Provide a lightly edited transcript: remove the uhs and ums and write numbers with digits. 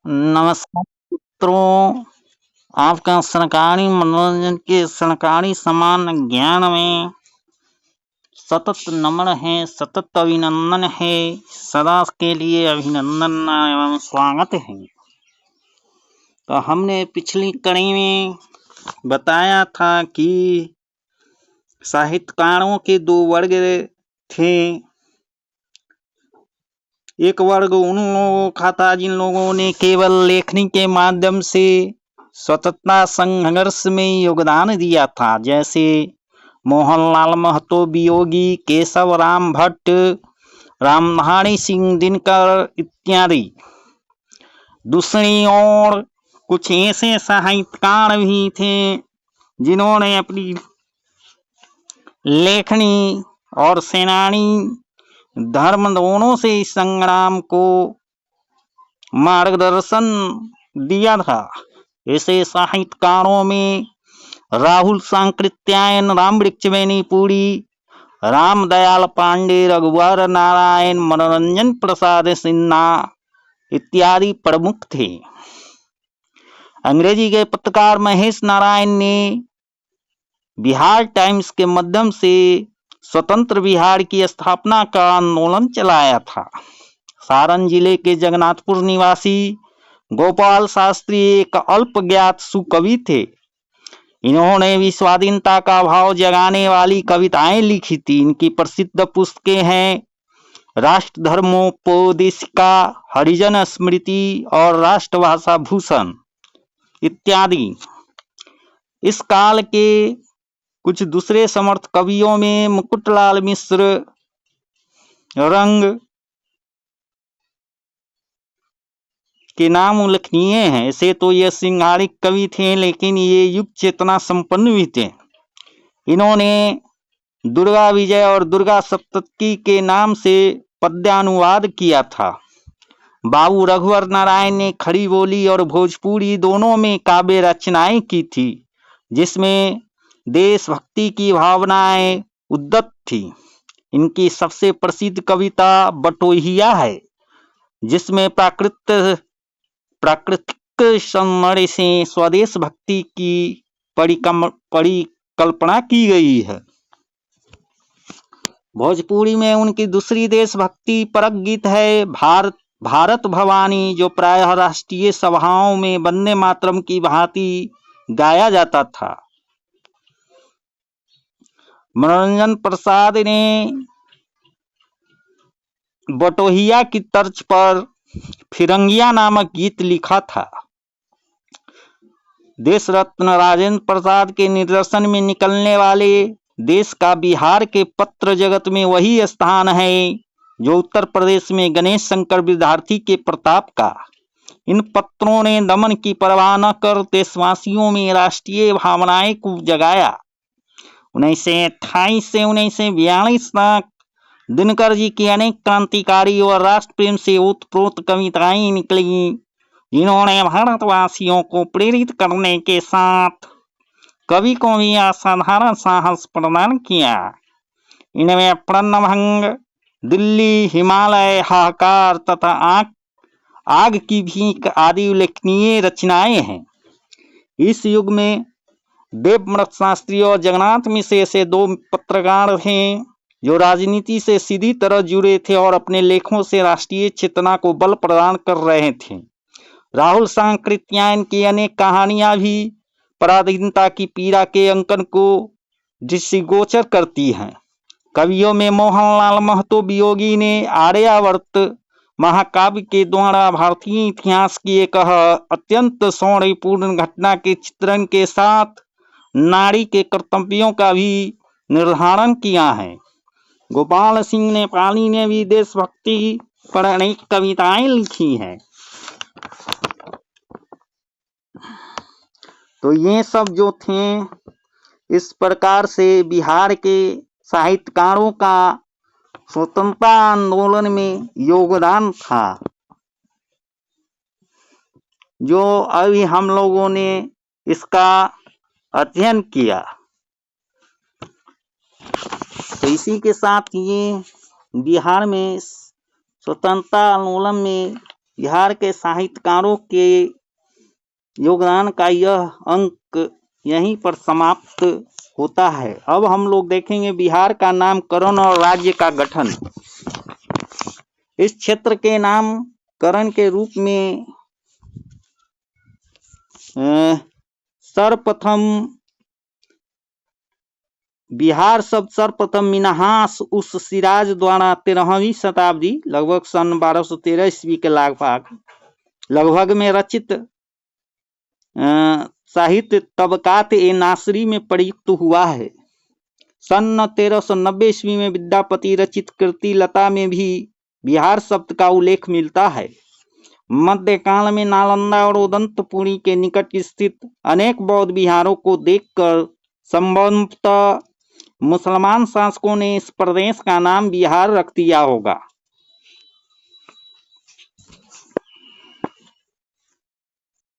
नमस्कार मित्रों, आपका सरकारी मनोरंजन के सरकारी समान ज्ञान में सतत नमन है, सतत अभिनंदन है, सदा के लिए अभिनंदन एवं स्वागत है। तो हमने पिछली कड़ी में बताया था कि साहित्यकारों के दो वर्ग थे। एक वर्ग उन लोगों का था जिन लोगों ने केवल लेखनी के माध्यम से स्वतंत्रता संघर्ष में योगदान दिया था, जैसे मोहनलाल महतो वियोगी, केशव राम भट्ट, रामधारी सिंह दिनकर इत्यादि। दूसरी ओर कुछ ऐसे साहित्यकार भी थे जिन्होंने अपनी लेखनी और सेनानी धर्म दोनों से इस संग्राम को मार्गदर्शन दिया था। ऐसे साहित्यकारों में राहुल सांकृत्यायन, रामवृक्ष बेनीपुरी, रामदयाल पांडे, रघुवर नारायण, मनोरंजन प्रसाद सिन्हा इत्यादि प्रमुख थे। अंग्रेजी के पत्रकार महेश नारायण ने बिहार टाइम्स के माध्यम से स्वतंत्र बिहार की स्थापना का आंदोलन चलाया था। सारण जिले के जगन्नाथपुर निवासी गोपाल शास्त्री एक अल्पज्ञात सुकवि थे। इन्होंने भी स्वाधीनता का भाव जगाने वाली कविताएं लिखी थी। इनकी प्रसिद्ध पुस्तकें हैं राष्ट्र धर्मोपदेशिका, हरिजन स्मृति और राष्ट्रभाषा भूषण इत्यादि। इस काल के कुछ दूसरे समर्थ कवियों में मुकुटलाल मिश्र, रंग के नाम उल्लेखनीय हैं। ऐसे तो ये सिंहारिक कवि थे, लेकिन ये युग चेतना संपन्न भी थे। इन्होंने दुर्गा विजय और दुर्गा सप्तती के नाम से पद्यानुवाद किया था। बाबू रघुवर नारायण ने खड़ी बोली और भोजपुरी दोनों में काव्य रचनाएं की थी, जिसमें देशभक्ति की भावनाएं उद्दत थी। इनकी सबसे प्रसिद्ध कविता बटोहिया है, जिसमें प्राकृतिक सौंदर्य से स्वदेश भक्ति की परिकल्पना की गई है। भोजपुरी में उनकी दूसरी देशभक्ति परक गीत है भारत भवानी, जो प्रायः राष्ट्रीय सभाओं में वंदे मातरम की भांति गाया जाता था। मनोरंजन प्रसाद ने बटोहिया की तर्ज पर फिरंगिया नामक गीत लिखा था। देश रत्न राजेंद्र प्रसाद के निर्देशन में निकलने वाले देश का बिहार के पत्र जगत में वही स्थान है जो उत्तर प्रदेश में गणेश शंकर विद्यार्थी के प्रताप का। इन पत्रों ने दमन की परवाह न कर देशवासियों में राष्ट्रीय भावनाएं को जगाया। 1928 से 1942 तक दिनकर जी की अनेक क्रांतिकारी और राष्ट्र प्रेम से ओतप्रोत कविताएं निकली, जिन्होंने भारतवासियों को प्रेरित करने के साथ कवि को भी असाधारण साहस प्रदान किया। इनमें प्रणभंग, दिल्ली, हिमालय, हाहाकार तथा आग की भीख आदि उल्लेखनीय रचनाएं हैं। इस युग में देवव्रत शास्त्री और जगन्नाथ मिश्र ऐसे दो पत्रकार थे जो राजनीति से सीधी तरह जुड़े थे और अपने लेखों से राष्ट्रीय चेतना को बल प्रदान कर रहे थे। राहुल सांकृत्यायन की अनेक कहानियां भी पराधीनता की पीड़ा के अंकन को दृष्टिगोचर करती हैं। कवियों में मोहनलाल महतो वियोगी ने आर्यावर्त महाकाव्य के द्वारा भारतीय इतिहास की एक अत्यंत सौंदर्यपूर्ण घटना के चित्रण के साथ नारी के कर्तव्यों का भी निर्धारण किया है। गोपाल सिंह नेपाली ने भी देशभक्ति पर अनेक कविताएं लिखी हैं। तो ये सब जो थे, इस प्रकार से बिहार के साहित्यकारों का स्वतंत्रता आंदोलन में योगदान था, जो अभी हम लोगों ने इसका अध्ययन किया। तो इसी के साथ ये बिहार में स्वतंत्रता आंदोलन में बिहार के साहित्यकारों के योगदान का यह अंक यहीं पर समाप्त होता है। अब हम लोग देखेंगे बिहार का नामकरण और राज्य का गठन। इस क्षेत्र के नामकरण के रूप में सर्वप्रथम बिहार शब्द सर्वप्रथम मिन्हास उस सिराज द्वारा 13वीं शताब्दी लगभग सन 1213 ईस्वी के लगभग में रचित साहित्य तबकात ए नासरी में प्रयुक्त हुआ है। सन 1390 ईस्वी में विद्यापति रचित कृति लता में भी बिहार शब्द का उल्लेख मिलता है। मध्यकाल में नालंदा और उदंतपुरी के निकट स्थित अनेक बौद्ध विहारों को देखकर संभवतः मुसलमान शासकों ने इस प्रदेश का नाम बिहार रख दिया होगा।